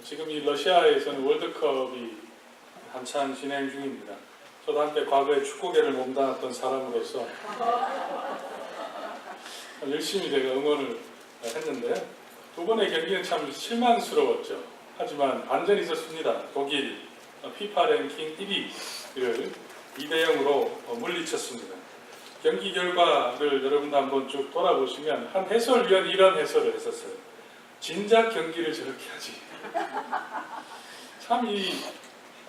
지금 이 러시아에서는 월드컵이 한참 진행 중입니다. 저도 한때 과거에 축구계를 몸담았던 사람으로서 열심히 제가 응원을 했는데요. 두 번의 경기는 참 실망스러웠죠. 하지만 반전이 있었습니다. 독일 피파 랭킹 1위를 2대0으로 물리쳤습니다. 경기 결과를 여러분도 한번 쭉 돌아보시면 한 해설위원이 이런 해설을 했었어요. 진작 경기를 저렇게 하지. 참 이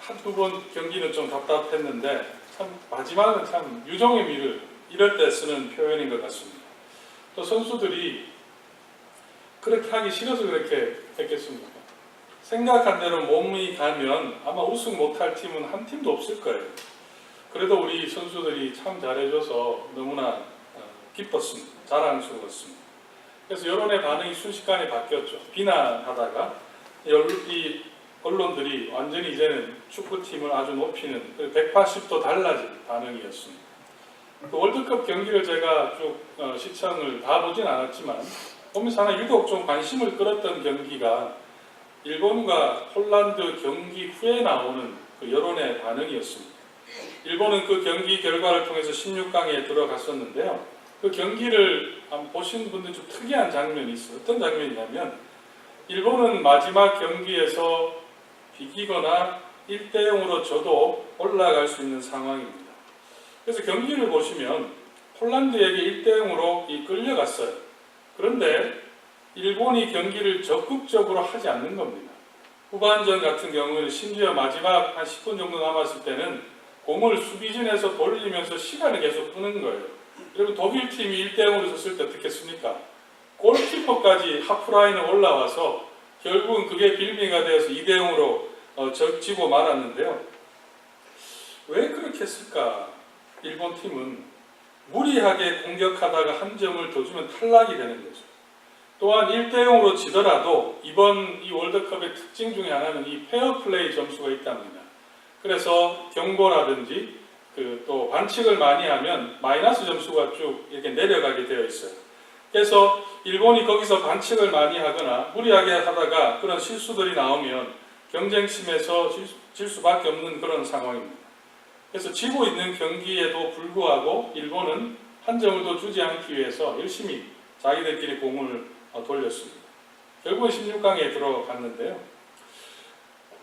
한두 번 경기는 좀 답답했는데 참 마지막은 참 유종의 미를 이럴 때 쓰는 표현인 것 같습니다. 또 선수들이 그렇게 하기 싫어서 그렇게 했겠습니까? 생각한 대로 몸이 가면 아마 우승 못할 팀은 한 팀도 없을 거예요. 그래도 우리 선수들이 참 잘해줘서 너무나 기뻤습니다. 자랑스러웠습니다. 그래서 여론의 반응이 순식간에 바뀌었죠. 비난하다가 이 언론들이 완전히 이제는 축구팀을 아주 높이는 180도 달라진 반응이었습니다. 그 월드컵 경기를 제가 쭉 시청을 다 보진 않았지만 보면서 하나 유독 좀 관심을 끌었던 경기가 일본과 폴란드 경기 후에 나오는 그 여론의 반응이었습니다. 일본은 그 경기 결과를 통해서 16강에 들어갔었는데요. 그 경기를 보신 분들 좀 특이한 장면이 있어요. 어떤 장면이냐면 일본은 마지막 경기에서 비기거나 1대0으로 져도 올라갈 수 있는 상황입니다. 그래서 경기를 보시면 폴란드에게 1대0으로 끌려갔어요. 그런데 일본이 경기를 적극적으로 하지 않는 겁니다. 후반전 같은 경우는 심지어 마지막 한 10분 정도 남았을 때는 공을 수비진에서 돌리면서 시간을 계속 끄는 거예요. 여러분 독일 팀이 1대0으로 졌을 때 어떻겠습니까? 골키퍼까지 하프라인에 올라와서 결국은 그게 빌미가 되어서 2대0으로 지고 말았는데요. 왜 그렇게 했을까? 일본 팀은 무리하게 공격하다가 한 점을 더 주면 탈락이 되는 거죠. 또한 1대0으로 지더라도 이번 이 월드컵의 특징 중에 하나는 이 페어플레이 점수가 있답니다. 그래서 경고라든지 또 반칙을 많이 하면 마이너스 점수가 쭉 이렇게 내려가게 되어 있어요. 그래서 일본이 거기서 반칙을 많이 하거나 무리하게 하다가 그런 실수들이 나오면 경쟁심에서 질 수밖에 없는 그런 상황입니다. 그래서 지고 있는 경기에도 불구하고 일본은 한 점을 더 주지 않기 위해서 열심히 자기들끼리 공을 돌렸습니다. 결국은 16강에 들어갔는데요.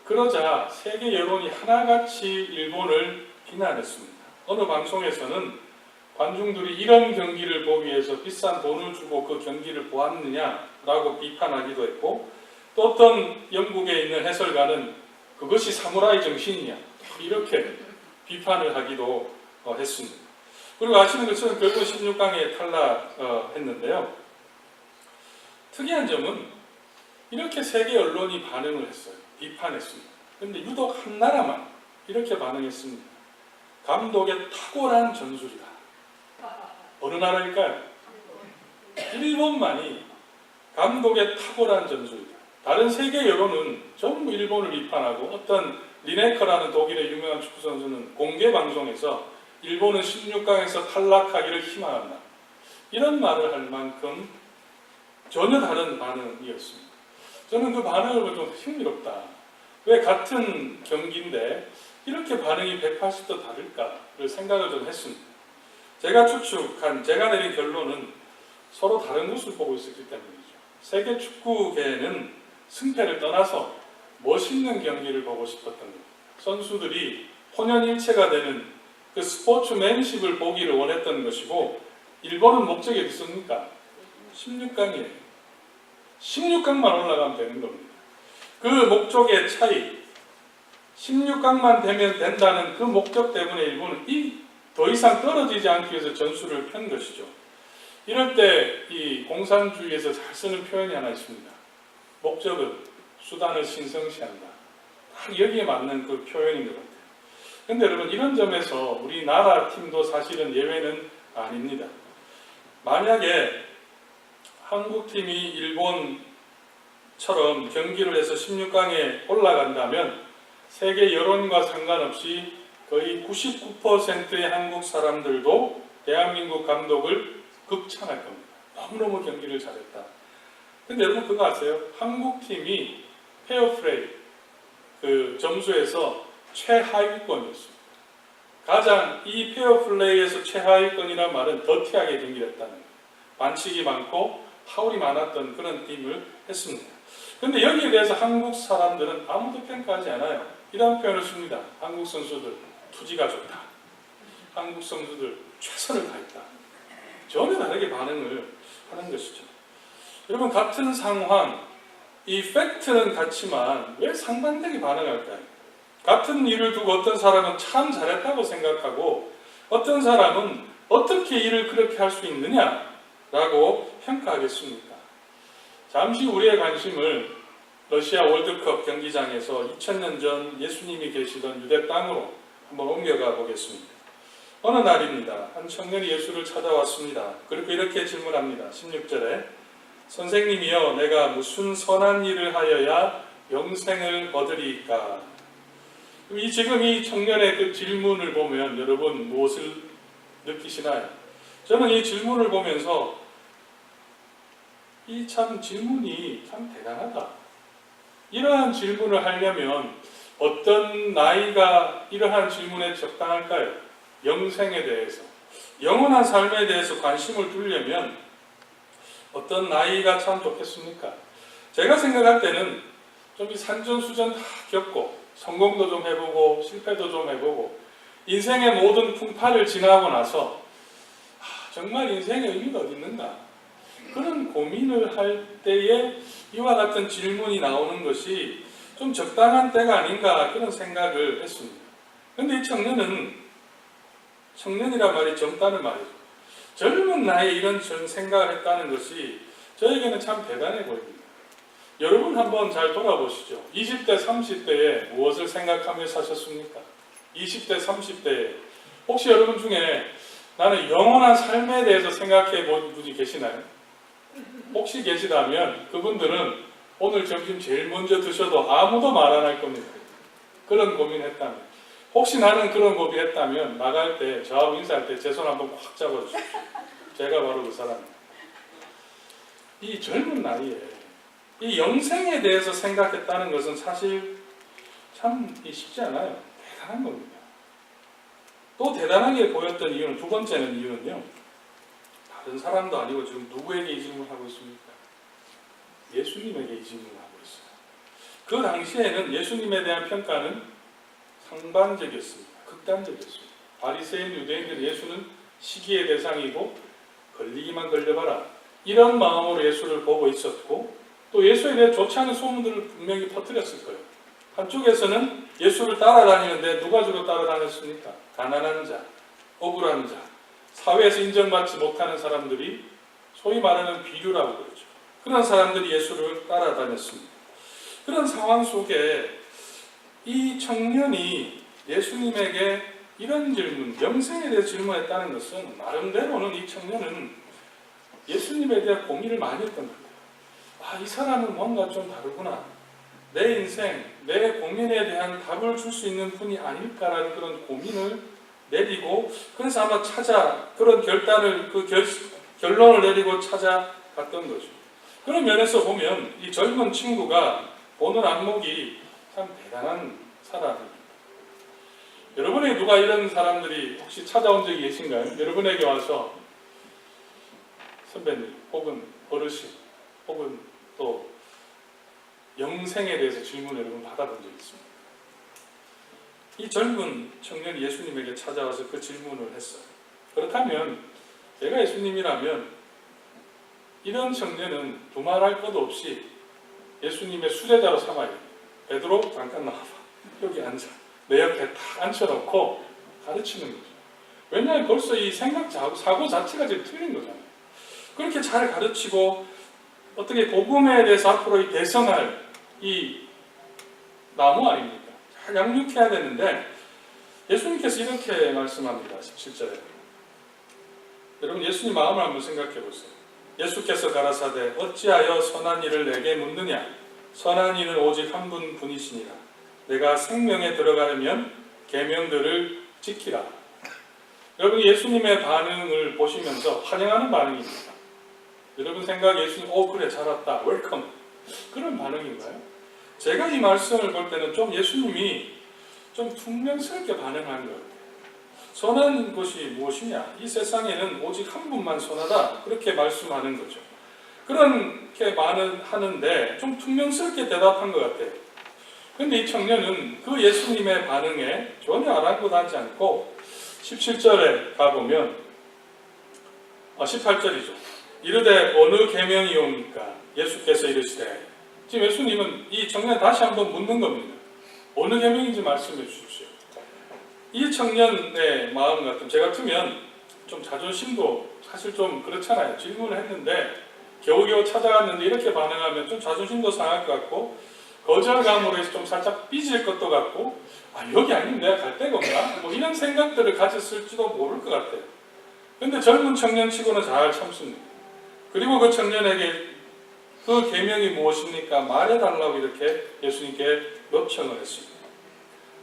그러자 세계 여론이 하나같이 일본을 비난했습니다. 어느 방송에서는 관중들이 이런 경기를 보기 위해서 비싼 돈을 주고 그 경기를 보았느냐라고 비판하기도 했고 또 어떤 영국에 있는 해설가는 그것이 사무라이 정신이냐 이렇게 비판을 하기도 했습니다. 그리고 아시는 것처럼 결국 16강에 탈락했는데요. 특이한 점은 이렇게 세계 언론이 반응을 했어요. 비판했습니다. 그런데 유독 한 나라만 이렇게 반응했습니다. 감독의 탁월한 전술이다. 어느 나라일까요? 일본만이 감독의 탁월한 전술이다. 다른 세계 여론은 전부 일본을 비판하고 어떤 리네커라는 독일의 유명한 축구 선수는 공개 방송에서 일본은 16강에서 탈락하기를 희망한다. 이런 말을 할 만큼 전혀 다른 반응이었습니다. 저는 그 반응을 보면 좀 흥미롭다. 왜 같은 경기인데 이렇게 반응이 180도 다를까를 생각을 좀 했습니다. 제가 내린 결론은 서로 다른 것을 보고 있었기 때문이죠. 세계 축구계는 승패를 떠나서 멋있는 경기를 보고 싶었던 겁니다. 선수들이 혼연일체가 되는 그 스포츠맨십을 보기를 원했던 것이고 일본은 목적이 있습니까? 16강이에요. 16강만 올라가면 되는 겁니다. 그 목적의 차이 16강만 되면 된다는 그 목적 때문에 일본은 더 이상 떨어지지 않기 위해서 전술을 편 것이죠. 이럴 때 이 공산주의에서 잘 쓰는 표현이 하나 있습니다. 목적은 수단을 신성시한다. 딱 여기에 맞는 그 표현인 것 같아요. 그런데 여러분 이런 점에서 우리나라 팀도 사실은 예외는 아닙니다. 만약에 한국팀이 일본처럼 경기를 해서 16강에 올라간다면 세계 여론과 상관없이 거의 99%의 한국 사람들도 대한민국 감독을 극찬할 겁니다. 너무너무 경기를 잘했다. 근데 여러분 그거 아세요? 한국팀이 페어플레이 그 점수에서 최하위권이었습니다. 가장 이 페어플레이에서 최하위권이란 말은 더티하게 경기를 했다는 거예요. 반칙이 많고 파울이 많았던 그런 팀을 했습니다. 그런데 여기에 대해서 한국 사람들은 아무도 평가하지 않아요. 이런 표현을 씁니다. 한국 선수들 투지가 좋다. 한국 선수들 최선을 다했다. 전혀 다르게 반응을 하는 것이죠. 여러분, 같은 상황, 이 팩트는 같지만 왜 상반되게 반응할까요? 같은 일을 두고 어떤 사람은 참 잘했다고 생각하고 어떤 사람은 어떻게 일을 그렇게 할 수 있느냐라고 평가하겠습니까? 잠시 우리의 관심을 러시아 월드컵 경기장에서 2000년 전 예수님이 계시던 유대 땅으로 한번 옮겨가 보겠습니다. 어느 날입니다. 한 청년이 예수를 찾아왔습니다. 그리고 이렇게 질문합니다. 16절에 선생님이여, 내가 무슨 선한 일을 하여야 영생을 얻으리이까? 지금 이 청년의 그 질문을 보면 여러분 무엇을 느끼시나요? 저는 이 질문을 보면서 이 참 질문이 참 대단하다. 이러한 질문을 하려면 어떤 나이가 이러한 질문에 적당할까요? 영생에 대해서, 영원한 삶에 대해서 관심을 두려면 어떤 나이가 참 좋겠습니까? 제가 생각할 때는 좀 이 산전수전 다 겪고 성공도 좀 해보고 실패도 좀 해보고 인생의 모든 풍파를 지나고 나서 정말 인생의 의미가 어디 있는가? 그런 고민을 할 때에 이와 같은 질문이 나오는 것이 좀 적당한 때가 아닌가 그런 생각을 했습니다. 그런데 이 청년이란 말이 젊다는 말이죠. 젊은 나이에 이런 생각을 했다는 것이 저에게는 참 대단해 보입니다. 여러분 한번 잘 돌아보시죠. 20대, 30대에 무엇을 생각하며 사셨습니까? 20대, 30대에 혹시 여러분 중에 나는 영원한 삶에 대해서 생각해 본 분이 계시나요? 혹시 계시다면 그분들은 오늘 점심 제일 먼저 드셔도 아무도 말 안 할 겁니다. 그런 고민했다면. 혹시 나는 그런 고민했다면 나갈 때 저하고 인사할 때 제 손 한번 꽉 잡아주십시오. 제가 바로 그 사람입니다. 이 젊은 나이에 이 영생에 대해서 생각했다는 것은 사실 참 쉽지 않아요. 대단한 겁니다. 또 대단하게 보였던 이유는, 두 번째는 이유는요, 다른 사람도 아니고 지금 누구에게 이 질문을 하고 있습니까? 예수님에게 이 질문을 하고 있어요. 그 당시에는 예수님에 대한 평가는 상반적이었습니다. 극단적이었습니다. 바리새인 유대인들은 예수는 시기의 대상이고 걸리기만 걸려봐라, 이런 마음으로 예수를 보고 있었고, 또 예수에 대해 좋지 않은 소문들을 분명히 퍼뜨렸을 거예요. 한쪽에서는 예수를 따라다니는데 누가 주로 따라다녔습니까? 가난한 자, 억울한 자, 사회에서 인정받지 못하는 사람들이 소위 말하는 비류라고 그러죠. 그런 사람들이 예수를 따라다녔습니다. 그런 상황 속에 이 청년이 예수님에게 이런 질문, 영생에 대해 질문했다는 것은 나름대로는 이 청년은 예수님에 대한 고민을 많이 했던 겁니다. 이 사람은 뭔가 좀 다르구나. 내 인생, 내 고민에 대한 답을 줄 수 있는 분이 아닐까라는 그런 고민을 내리고, 그래서 아마 그런 결론을 내리고 찾아갔던 거죠. 그런 면에서 보면 이 젊은 친구가 보는 안목이 참 대단한 사람입니다. 여러분에게 누가 이런 사람들이 혹시 찾아온 적이 계신가요? 여러분에게 와서 선배님 혹은 어르신 혹은 또 영생에 대해서 질문을 여러분 받아본 적이 있습니다. 이 젊은 청년이 예수님에게 찾아와서 그 질문을 했어요. 그렇다면 제가 예수님이라면 이런 청년은 두말할 것 없이 예수님의 수제자로 삼아야 돼요. 베드로 잠깐 나와봐. 여기 앉아. 내 옆에 딱 앉혀놓고 가르치는 거죠. 왜냐하면 벌써 이 사고 자체가 지금 틀린 거잖아요. 그렇게 잘 가르치고 어떻게 복음에 대해서 앞으로 이 대성할 이 나무 아닙니까? 잘 양육해야 되는데 예수님께서 이렇게 말씀합니다. 17절에. 여러분 예수님 마음을 한번 생각해 보세요. 예수께서 가라사대 어찌하여 선한 일을 내게 묻느냐? 선한 이는 오직 한 분이시니라. 내가 생명에 들어가려면 계명들을 지키라. 여러분 예수님의 반응을 보시면서 환영하는 반응입니다. 여러분 생각 예수님 그래 잘 왔다 웰컴 그런 반응인가요? 제가 이 말씀을 볼 때는 좀 예수님이 좀 퉁명스럽게 반응한 것 같아요. 선한 것이 무엇이냐? 이 세상에는 오직 한 분만 선하다. 그렇게 말씀하는 거죠. 그렇게 하는데 좀 퉁명스럽게 대답한 것 같아요. 그런데 이 청년은 그 예수님의 반응에 전혀 아랑곳하지 않고 17절에 가보면 18절이죠. 이르되 어느 계명이 옵니까? 예수께서 이르시되, 지금 예수님은 이 청년 다시 한번 묻는 겁니다. 어느 계명인지 말씀해 주십시오. 이 청년의 마음 같으면, 제 같으면 좀 자존심도 사실 좀 그렇잖아요. 질문을 했는데 겨우겨우 찾아갔는데 이렇게 반응하면 좀 자존심도 상할 것 같고, 거절감으로 해서 좀 살짝 삐질 것도 같고, 여기 아니면 내가 갈 데가 없나? 뭐 이런 생각들을 가졌을지도 모를 것 같아요. 근데 젊은 청년치고는 잘 참습니다. 그리고 그 청년에게 그 계명이 무엇입니까? 말해달라고 이렇게 예수님께 요청을 했습니다.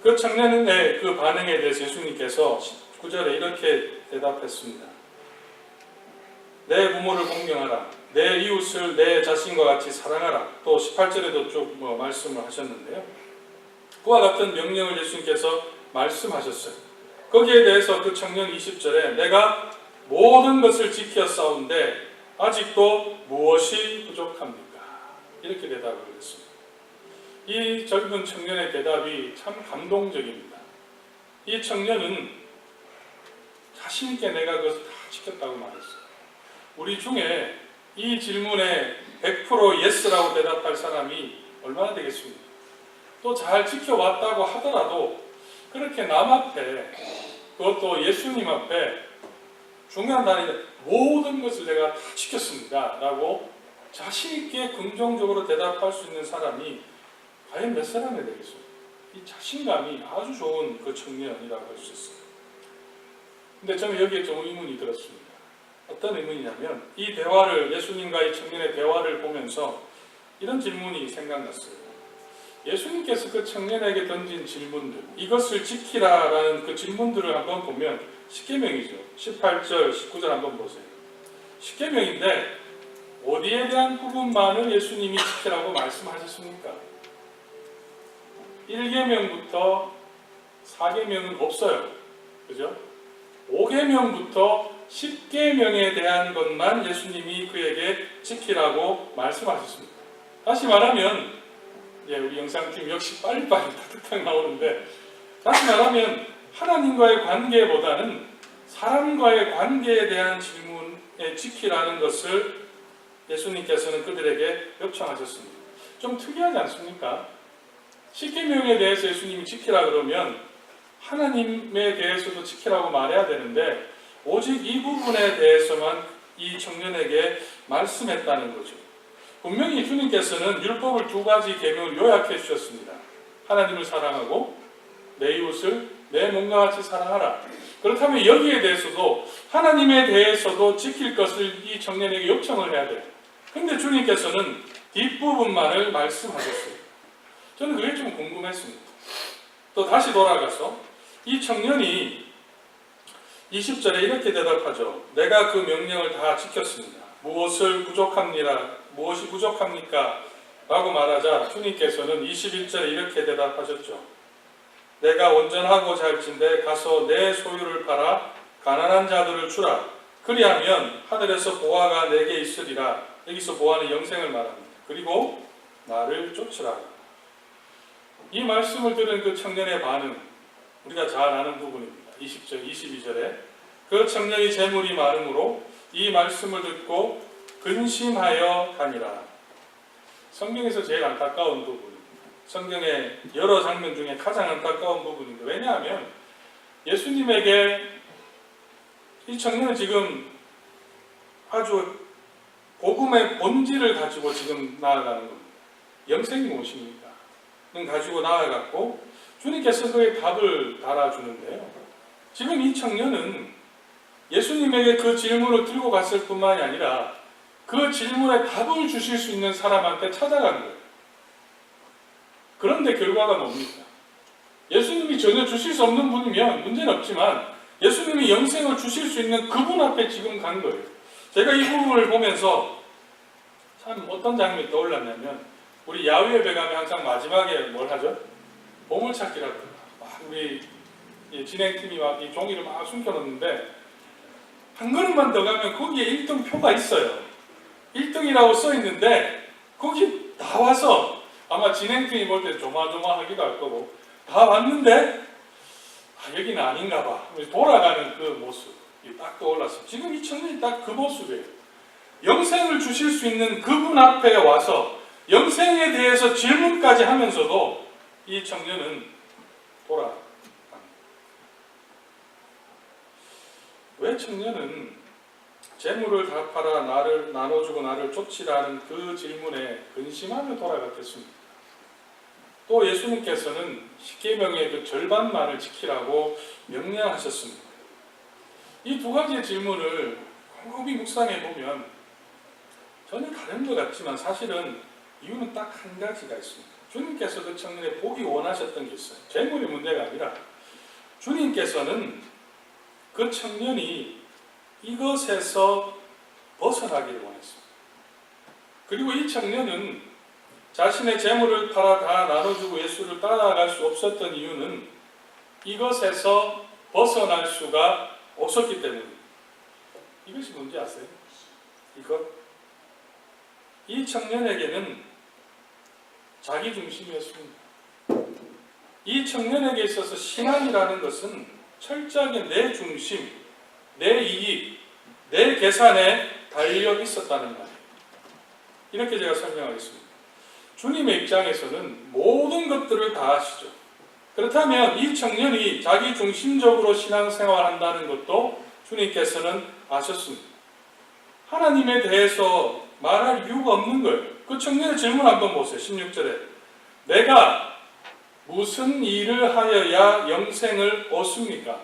그 청년의 그 반응에 대해서 예수님께서 19절에 이렇게 대답했습니다. 내 부모를 공경하라. 내 이웃을 내 자신과 같이 사랑하라. 또 18절에도 쭉 말씀을 하셨는데요. 그와 같은 명령을 예수님께서 말씀하셨어요. 거기에 대해서 그 청년 20절에 내가 모든 것을 지켜 싸운데 아직도 무엇이 부족합니까? 이렇게 대답을 했습니다. 이 젊은 청년의 대답이 참 감동적입니다. 이 청년은 자신있게 내가 그것을 다 지켰다고 말했어요. 우리 중에 이 질문에 100% 예스라고 대답할 사람이 얼마나 되겠습니까? 또 잘 지켜왔다고 하더라도 그렇게 남 앞에, 그것도 예수님 앞에 중요한 날인데 모든 것을 내가 다 지켰습니다 라고 자신있게 긍정적으로 대답할 수 있는 사람이 과연 몇 사람이 되겠습니까? 이 자신감이 아주 좋은 그 청년이라고 할 수 있어요. 근데 저는 여기에 좀 의문이 들었습니다. 어떤 의문이냐면, 이 대화를, 예수님과 이 청년의 대화를 보면서 이런 질문이 생각났어요. 예수님께서 그 청년에게 던진 질문들, 이것을 지키라라는 그 질문들을 한번 보면 10계명이죠. 18절, 19절 한번 보세요. 10계명인데 어디에 대한 부분만을 예수님이 지키라고 말씀하셨습니까? 1계명부터 4계명은 없어요. 그죠? 5계명부터 10계명에 대한 것만 예수님이 그에게 지키라고 말씀하셨습니다. 다시 말하면, 우리 영상팀 역시 빨리빨리 따뜻하게 나오는데, 다시 말하면 하나님과의 관계보다는 사람과의 관계에 대한 질문에 지키라는 것을 예수님께서는 그들에게 요청하셨습니다. 좀 특이하지 않습니까? 10계명에 대해서 예수님이 지키라 그러면 하나님에 대해서도 지키라고 말해야 되는데 오직 이 부분에 대해서만 이 청년에게 말씀했다는 거죠. 분명히 주님께서는 율법을 두 가지 계명을 요약해 주셨습니다. 하나님을 사랑하고 내 이웃을 내 몸과 같이 사랑하라. 그렇다면 여기에 대해서도 하나님에 대해서도 지킬 것을 이 청년에게 요청을 해야 돼요. 근데 주님께서는 뒷부분만을 말씀하셨어요. 저는 그게 좀 궁금했습니다. 또 다시 돌아가서 이 청년이 20절에 이렇게 대답하죠. 내가 그 명령을 다 지켰습니다. 무엇이 부족합니까? 라고 말하자 주님께서는 21절에 이렇게 대답하셨죠. 내가 온전하고자 할진대 가서 내 소유를 팔아 가난한 자들을 주라. 그리하면 하늘에서 보화가 내게 있으리라. 여기서 보화는 영생을 말합니다. 그리고 나를 쫓으라. 이 말씀을 들은 그 청년의 반응, 우리가 잘 아는 부분입니다. 20절, 22절에 그 청년이 재물이 많으므로 이 말씀을 듣고 근심하여 가니라. 성경에서 제일 안타까운 부분입니다. 성경의 여러 장면 중에 가장 안타까운 부분인데, 왜냐하면 예수님에게 이 청년은 지금 아주 복음의 본질을 가지고 지금 나아가는 겁니다. 영생이 무엇입니까? 는 가지고 나아갔고 주님께서 그의 답을 달아주는데요. 지금 이 청년은 예수님에게 그 질문을 들고 갔을 뿐만이 아니라 그 질문에 답을 주실 수 있는 사람한테 찾아간 거예요. 그런데 결과가 뭡니까? 예수님이 전혀 주실 수 없는 분이면 문제는 없지만 예수님이 영생을 주실 수 있는 그분 앞에 지금 간 거예요. 제가 이 부분을 보면서 참 어떤 장면이 떠올랐냐면, 우리 야외 예배 가면 항상 마지막에 뭘 하죠? 보물찾기라고 막 우리 진행팀이 막 이 종이를 막 숨겨놓는데 한 걸음만 더 가면 거기에 1등 표가 있어요. 1등이라고 써 있는데 거기 다 와서 아마 진행팀이 볼 때 조마조마하기도 할 거고 다 왔는데 여기는 아닌가 봐. 돌아가는 그 모습이 딱 떠올랐어요. 지금 이 청년이 딱 그 모습이에요. 영생을 주실 수 있는 그분 앞에 와서 영생에 대해서 질문까지 하면서도 이 청년은 돌아갑니다. 왜 청년은 재물을 다 팔아 나를 나눠주고 나를 쫓으라는 그 질문에 근심하며 돌아갔겠습니까? 또 예수님께서는 십계명의 그 절반만을 지키라고 명령하셨습니다. 이 두 가지의 질문을 곰곰이 묵상해 보면 전혀 다른 것 같지만 사실은 이유는 딱 한 가지가 있습니다. 주님께서 그 청년에 보기 원하셨던 게 있어요. 재물이 문제가 아니라 주님께서는 그 청년이 이것에서 벗어나기를 원했습니다. 그리고 이 청년은 자신의 재물을 팔아 다 나눠주고 예수를 따라갈 수 없었던 이유는 이것에서 벗어날 수가 없었기 때문입니다. 이것이 뭔지 아세요? 이 청년에게는 자기 중심이었습니다. 이 청년에게 있어서 신앙이라는 것은 철저하게 내 중심, 내 이익, 내 계산에 달려 있었다는 말이에요. 이렇게 제가 설명하겠습니다. 주님의 입장에서는 모든 것들을 다 아시죠. 그렇다면 이 청년이 자기 중심적으로 신앙생활한다는 것도 주님께서는 아셨습니다. 하나님에 대해서 말할 이유가 없는 거예요. 그 청년의 질문 한번 보세요. 16절에 내가 무슨 일을 하여야 영생을 얻습니까?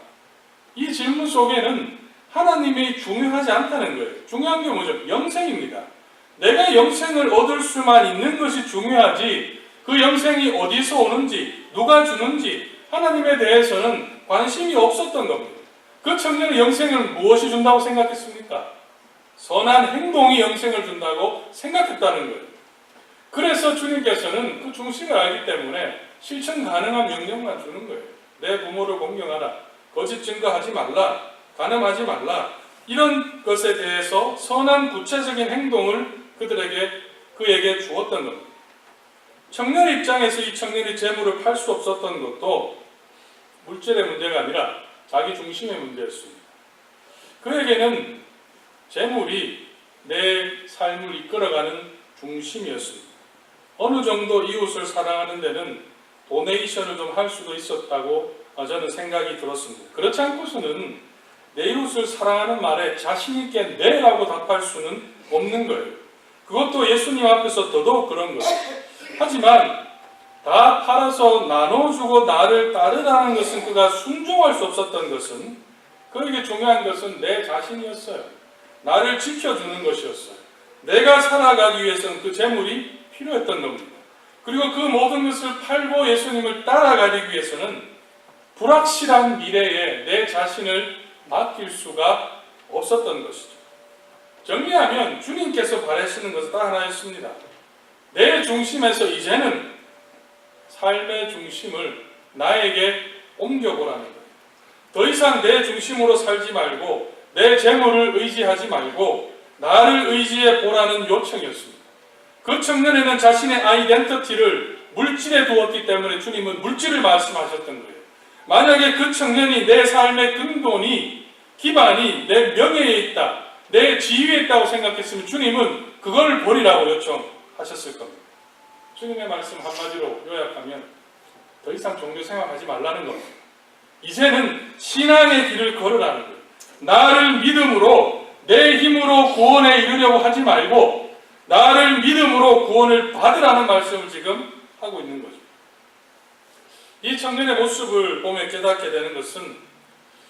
이 질문 속에는 하나님이 중요하지 않다는 거예요. 중요한 게 뭐죠? 영생입니다. 내가 영생을 얻을 수만 있는 것이 중요하지 그 영생이 어디서 오는지 누가 주는지 하나님에 대해서는 관심이 없었던 겁니다. 그 청년은 영생을 무엇이 준다고 생각했습니까? 선한 행동이 영생을 준다고 생각했다는 거예요. 그래서 주님께서는 그 중심을 알기 때문에 실천 가능한 명령만 주는 거예요. 내 부모를 공경하라, 거짓 증거하지 말라, 간음하지 말라, 이런 것에 대해서 선한 구체적인 행동을 그에게 주었던 겁니다. 청년 입장에서 이 청년이 재물을 팔 수 없었던 것도 물질의 문제가 아니라 자기 중심의 문제였습니다. 그에게는 재물이 내 삶을 이끌어가는 중심이었습니다. 어느 정도 이웃을 사랑하는 데는 도네이션을 좀 할 수도 있었다고 저는 생각이 들었습니다. 그렇지 않고서는 내 이웃을 사랑하는 말에 자신 있게 네라고 답할 수는 없는 거예요. 그것도 예수님 앞에서 더더욱 그런 거예요. 하지만 다 팔아서 나눠주고 나를 따르라는 것은 그가 순종할 수 없었던 것은 그에게 중요한 것은 내 자신이었어요. 나를 지켜주는 것이었어요. 내가 살아가기 위해서는 그 재물이 필요했던 겁니다. 그리고 그 모든 것을 팔고 예수님을 따라가기 위해서는 불확실한 미래에 내 자신을 맡길 수가 없었던 것이죠. 정리하면 주님께서 바라시는 것은 딱 하나였습니다. 내 중심에서 이제는 삶의 중심을 나에게 옮겨보라는 거예요. 더 이상 내 중심으로 살지 말고 내 재물을 의지하지 말고 나를 의지해 보라는 요청이었습니다. 그 청년에는 자신의 아이덴티티를 물질에 두었기 때문에 주님은 물질을 말씀하셨던 거예요. 만약에 그 청년이 내 삶의 근본이 기반이 내 명예에 있다, 내 지위에 있다고 생각했으면 주님은 그걸 버리라고 요청하셨을 겁니다. 주님의 말씀 한마디로 요약하면 더 이상 종교생활하지 말라는 겁니다. 이제는 신앙의 길을 걸으라는 거예요. 나를 믿음으로 내 힘으로 구원에 이르려고 하지 말고 나를 믿음으로 구원을 받으라는 말씀을 지금 하고 있는 거죠. 이 청년의 모습을 보며 깨닫게 되는 것은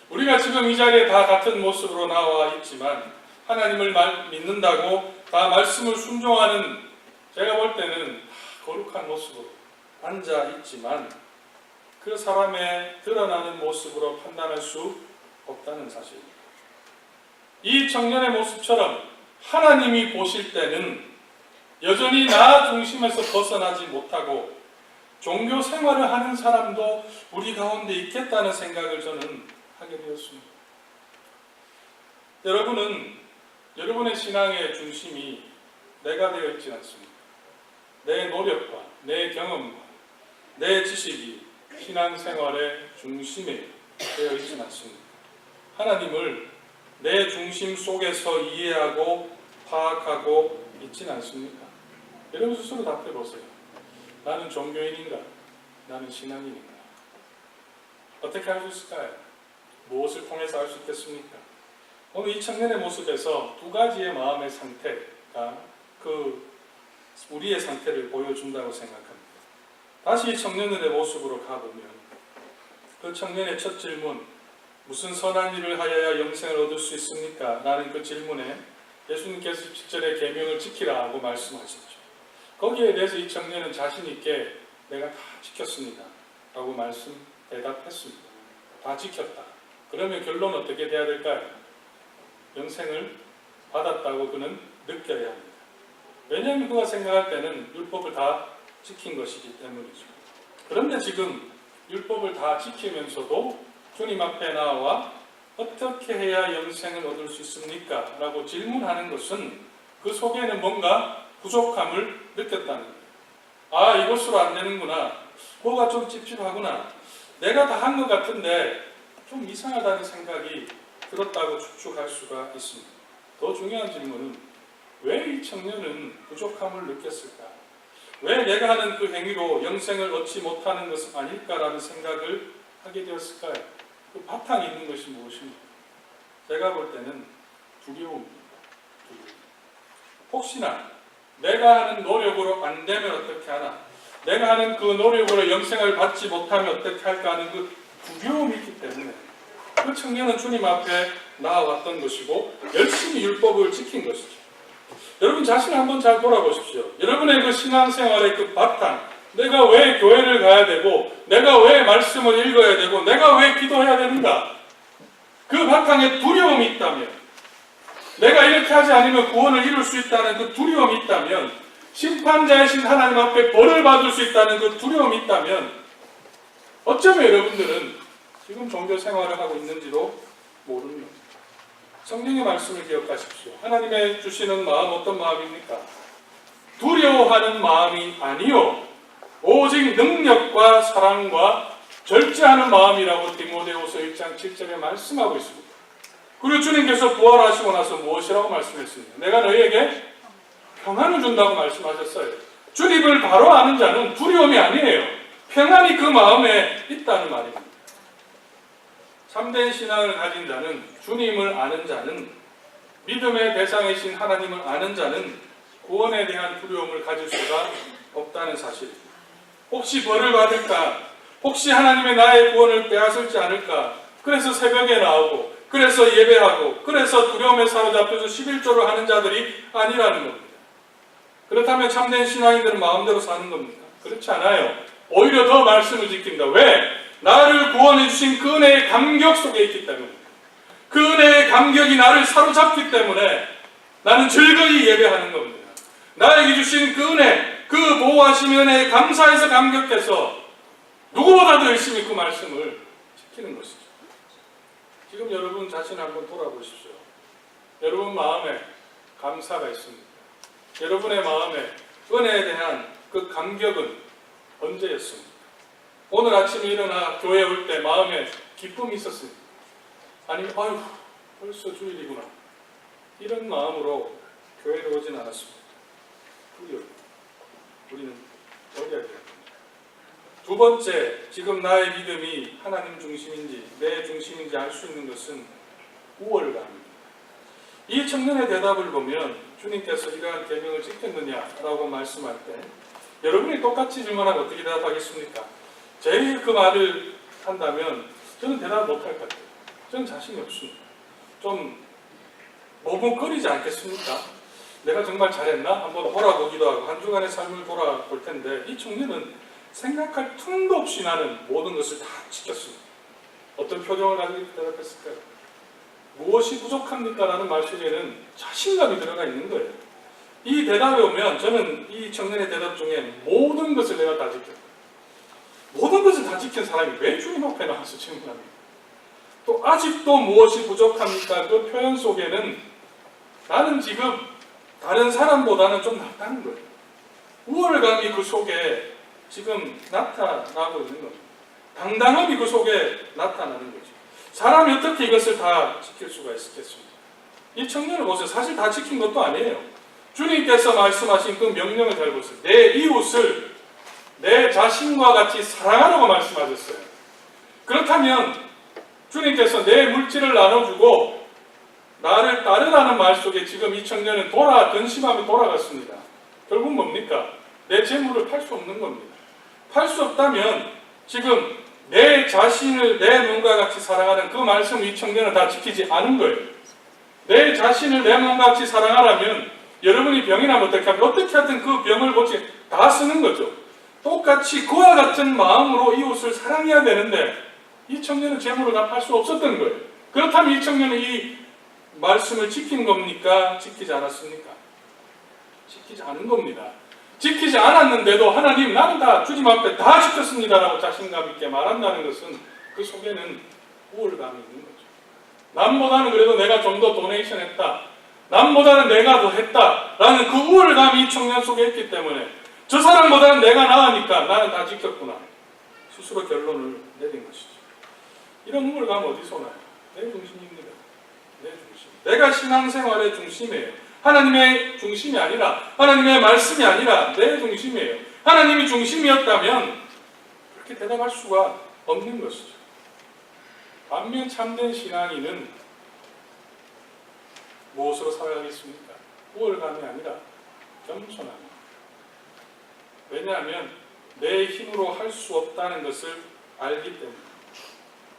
우리가 지금 이 자리에 다 같은 모습으로 나와 있지만 하나님을 믿는다고 다 말씀을 순종하는 제가 볼 때는 거룩한 모습으로 앉아 있지만 그 사람의 드러나는 모습으로 판단할 수 없다는 사실입니다. 이 청년의 모습처럼 하나님이 보실 때는 여전히 나 중심에서 벗어나지 못하고 종교 생활을 하는 사람도 우리 가운데 있겠다는 생각을 저는 하게 되었습니다. 여러분은 여러분의 신앙의 중심이 내가 되어 있지 않습니다. 내 노력과 내 경험과 내 지식이 신앙생활의 중심에 되어 있지 않습니다. 하나님을 내 중심 속에서 이해하고 파악하고 있지는 않습니까? 여러분 스스로 답해 보세요. 나는 종교인인가? 나는 신앙인인가? 어떻게 할 수 있을까요? 무엇을 통해서 알 수 있겠습니까? 오늘 이 청년의 모습에서 두 가지의 마음의 상태가 우리의 상태를 보여준다고 생각합니다. 다시 이 청년의 모습으로 가보면 그 청년의 첫 질문, 무슨 선한 일을 하여야 영생을 얻을 수 있습니까? 라는 그 질문에 예수님께서 17절에 계명을 지키라 하고 말씀하셨죠. 거기에 대해서 이 청년은 자신 있게 내가 다 지켰습니다 라고 대답했습니다. 다 지켰다. 그러면 결론은 어떻게 돼야 될까요? 영생을 받았다고 그는 느껴야 합니다. 왜냐하면 그가 생각할 때는 율법을 다 지킨 것이기 때문이죠. 그런데 지금 율법을 다 지키면서도 주님 앞에 나와 어떻게 해야 영생을 얻을 수 있습니까? 라고 질문하는 것은 그 속에는 뭔가 부족함을 느꼈다는 거예요. 이것으로 안 되는구나. 뭐가 좀 찝찝하구나. 내가 다 한 것 같은데 좀 이상하다는 생각이 들었다고 추측할 수가 있습니다. 더 중요한 질문은 왜 이 청년은 부족함을 느꼈을까? 왜 내가 하는 그 행위로 영생을 얻지 못하는 것은 아닐까라는 생각을 하게 되었을까요? 그 바탕에 있는 것이 무엇입니까? 제가 볼 때는 두려움입니다. 혹시나 내가 하는 노력으로 안 되면 어떻게 하나? 내가 하는 그 노력으로 영생을 받지 못하면 어떻게 할까 하는 그 두려움이 있기 때문에 그 청년은 주님 앞에 나아왔던 것이고 열심히 율법을 지킨 것이죠. 여러분 자신을 한번 잘 돌아보십시오. 여러분의 그 신앙생활의 그 바탕, 내가 왜 교회를 가야 되고 내가 왜 말씀을 읽어야 되고 내가 왜 기도해야 되는가? 그 바탕에 두려움이 있다면, 내가 이렇게 하지 않으면 구원을 이룰 수 있다는 그 두려움이 있다면, 심판자이신 하나님 앞에 벌을 받을 수 있다는 그 두려움이 있다면 어쩌면 여러분들은 지금 종교 생활을 하고 있는지도 모릅니다. 성경의 말씀을 기억하십시오. 하나님의 주시는 마음 어떤 마음입니까? 두려워하는 마음이 아니요 오직 능력과 사랑과 절제하는 마음이라고 디모데후서 1장 7절에 말씀하고 있습니다. 그리고 주님께서 부활하시고 나서 무엇이라고 말씀했습니까? 내가 너희에게 평안을 준다고 말씀하셨어요. 주님을 바로 아는 자는 두려움이 아니에요. 평안이 그 마음에 있다는 말입니다. 참된 신앙을 가진 자는, 주님을 아는 자는, 믿음의 대상이신 하나님을 아는 자는 구원에 대한 두려움을 가질 수가 없다는 사실입니다. 혹시 벌을 받을까? 혹시 하나님의 나의 구원을 빼앗을지 않을까? 그래서 새벽에 나오고, 그래서 예배하고, 그래서 두려움에 사로잡혀서 11조를 하는 자들이 아니라는 겁니다. 그렇다면 참된 신앙인들은 마음대로 사는 겁니까? 그렇지 않아요. 오히려 더 말씀을 지킨다. 왜? 나를 구원해 주신 그 은혜의 감격 속에 있기 때문입니다. 그 은혜의 감격이 나를 사로잡기 때문에 나는 즐거이 예배하는 겁니다. 나에게 주신 그 은혜, 그 보호하신 은혜에 감사해서 감격해서 누구보다도 열심히 그 말씀을 지키는 것이죠. 지금 여러분 자신을 한번 돌아보십시오. 여러분 마음에 감사가 있습니다. 여러분의 마음에 은혜에 대한 그 감격은 언제였습니까? 오늘 아침에 일어나 교회에 올 때 마음에 기쁨이 있었습니다. 아니면 벌써 주일이구나. 이런 마음으로 교회에 오진 않았습니다. 우리는 어디야 돼요? 두 번째, 지금 나의 믿음이 하나님 중심인지 내 중심인지 알 수 있는 것은 우월감입니다. 이 청년의 대답을 보면 주님께서 이러한 계명을 지켰느냐라고 말씀할 때 여러분이 똑같이 질문하면 어떻게 대답하겠습니까? 제일 그 말을 한다면 저는 대답 못할 것 같아요. 저는 자신이 없습니다. 좀 머뭇거리지 않겠습니까? 내가 정말 잘했나? 한번 돌아보기도 하고 한 주간의 삶을 돌아볼 텐데 이 청년은 생각할 틈도 없이 나는 모든 것을 다 지켰습니다. 어떤 표정을 가지고 대답했을까요? 무엇이 부족합니까? 라는 말 속에는 자신감이 들어가 있는 거예요. 이 이 대답이 오면 저는 이 청년의 대답 중에 모든 것을 내가 다 지켰다. 모든 것을 다 지킨 사람이 왜 주님 앞에 나와서 질문합니까? 또 아직도 무엇이 부족합니까? 그 표현 속에는 나는 지금 다른 사람보다는 좀 낫다는 거예요. 우월감이 그 속에 지금 나타나고 있는 겁니다. 당당함이 그 속에 나타나는 거죠. 사람이 어떻게 이것을 다 지킬 수가 있겠습니까? 이 청년을 보세요. 사실 다 지킨 것도 아니에요. 주님께서 말씀하신 그 명령을 잘 보세요. 내 이웃을 내 자신과 같이 사랑하라고 말씀하셨어요. 그렇다면 주님께서 내 물질을 나눠주고 나를 따르라는 말 속에 지금 이 청년은 근심하며 돌아갔습니다. 결국 뭡니까? 내 재물을 팔 수 없는 겁니다. 팔 수 없다면 지금 내 자신을 내 몸과 같이 사랑하는 그 말씀 이 청년은 다 지키지 않은 거예요. 내 자신을 내 몸과 같이 사랑하라면 여러분이 병이 나면 어떻게 하면 어떻게 하든 그 병을 고치 다 쓰는 거죠. 똑같이 그와 같은 마음으로 이웃을 사랑해야 되는데 이 청년은 재물을 다 팔 수 없었던 거예요. 그렇다면 이 청년은 이 말씀을 지킨 겁니까? 지키지 않았습니까? 지키지 않은 겁니다. 지키지 않았는데도 하나님 나는 다 주님 앞에 다 지켰습니다라고 자신감 있게 말한다는 것은 그 속에는 우월감이 있는 거죠. 남보다는 그래도 내가 좀 더 도네이션 했다. 남보다는 내가 더 했다라는 그 우월감이 이 청년 속에 있기 때문에 저 사람보다는 내가 나으니까 나는 다 지켰구나. 스스로 결론을 내린 것이죠. 이런 우월감 어디서 나요? 내 중심입니다. 내 중심. 내가 신앙생활의 중심이에요. 하나님의 중심이 아니라 하나님의 말씀이 아니라 내 중심이에요. 하나님이 중심이었다면 그렇게 대답할 수가 없는 것이죠. 반면 참된 신앙인은 무엇으로 살아가겠습니까? 우월감이 아니라 겸손함입니다. 왜냐하면 내 힘으로 할 수 없다는 것을 알기 때문에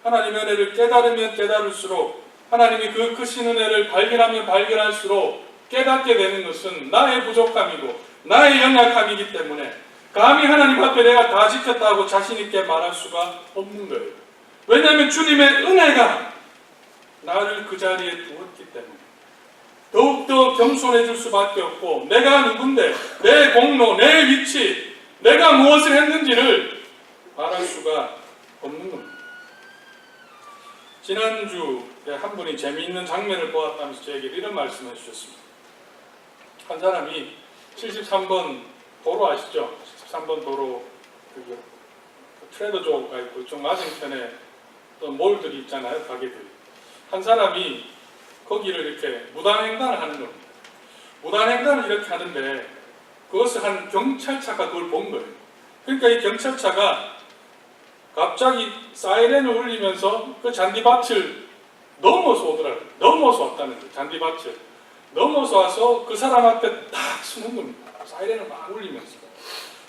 하나님의 은혜를 깨달으면 깨달을수록 하나님이 그 크신 은혜를 발견하면 발견할수록 깨닫게 되는 것은 나의 부족함이고 나의 연약함이기 때문에 감히 하나님 앞에 내가 다 지켰다고 자신 있게 말할 수가 없는 거예요. 왜냐하면 주님의 은혜가 나를 그 자리에 두었기 때문에 더욱더 겸손해질 수밖에 없고 내가 누군데 내 공로, 내 위치, 내가 무엇을 했는지를 말할 수가 없는 겁니다. 지난주에 한 분이 재미있는 장면을 보았다면서 저에게 이런 말씀을 해주셨습니다. 한 사람이 73번 도로 아시죠? 73번 도로 트레더조가 있고 이쪽 맞은편에 또 몰들이 있잖아요. 가게들이. 한 사람이 거기를 이렇게 무단횡단을 하는 겁니다. 무단횡단을 이렇게 하는데 그것을 한 경찰차가 그걸 본 거예요. 그러니까 이 경찰차가 갑자기 사이렌을 울리면서 그 잔디밭을 넘어서 오더라고요. 넘어서 왔다는 거예요. 잔디밭을 넘어서 와서 그 사람 앞에 딱 서는 겁니다. 사이렌을 막 울리면서.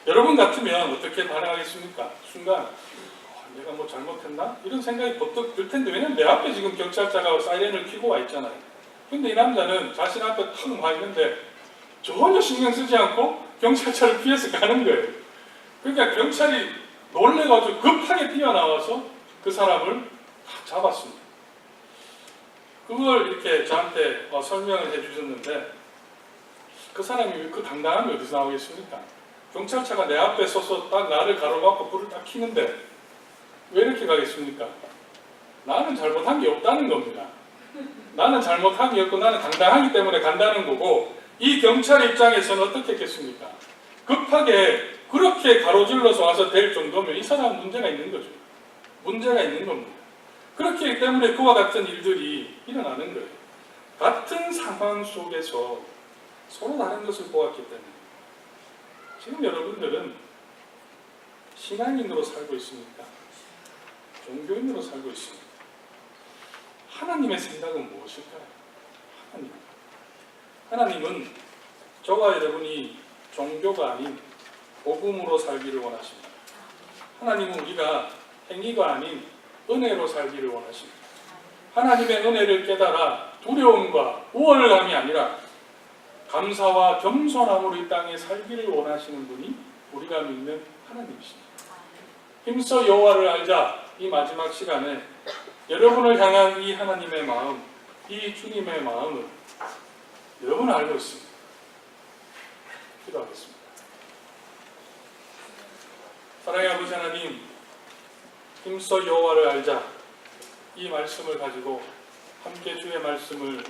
여러분 같으면 어떻게 반응하겠습니까? 순간 내가 뭐 잘못했나? 이런 생각이 버뜩 들 텐데 왜냐면 내 앞에 지금 경찰차가 사이렌을 켜고 와 있잖아요. 근데 이 남자는 자신 앞에 탁 와 있는데 전혀 신경 쓰지 않고 경찰차를 피해서 가는 거예요. 그러니까 경찰이 놀래가지고 급하게 뛰어나와서 그 사람을 딱 잡았습니다. 그걸 이렇게 저한테 설명을 해주셨는데 그 사람이 그 당당함이 어디서 나오겠습니까? 경찰차가 내 앞에 서서 딱 나를 가로막고 불을 딱 켜는데 왜 이렇게 가겠습니까? 나는 잘못한 게 없다는 겁니다. 나는 잘못한 게 없고 나는 당당하기 때문에 간다는 거고 이 경찰 입장에서는 어떻게 했겠습니까? 급하게 그렇게 가로질러서 와서 될 정도면 이 사람은 문제가 있는 거죠. 문제가 있는 겁니다. 그렇기 때문에 그와 같은 일들이 일어나는 거예요. 같은 상황 속에서 서로 다른 것을 보았기 때문에 지금 여러분들은 신앙인으로 살고 있습니까? 종교인으로 살고 있습니다. 하나님의 생각은 무엇일까요? 하나님은 저와 여러분이 종교가 아닌 복음으로 살기를 원하십니다. 하나님은 우리가 행위가 아닌 은혜로 살기를 원하십니다. 하나님의 은혜를 깨달아 두려움과 우월감이 아니라 감사와 겸손함으로 이 땅에 살기를 원하시는 분이 우리가 믿는 하나님이십니다. 힘써 여호와를 알자 이 마지막 시간에 여러분을 향한 이 하나님의 마음, 이 주님의 마음을 여러분은 알고 있습니다. 기도하겠습니다. 사랑의 아버지 하나님, 힘써 여호와를 알자, 이 말씀을 가지고 함께 주의 말씀을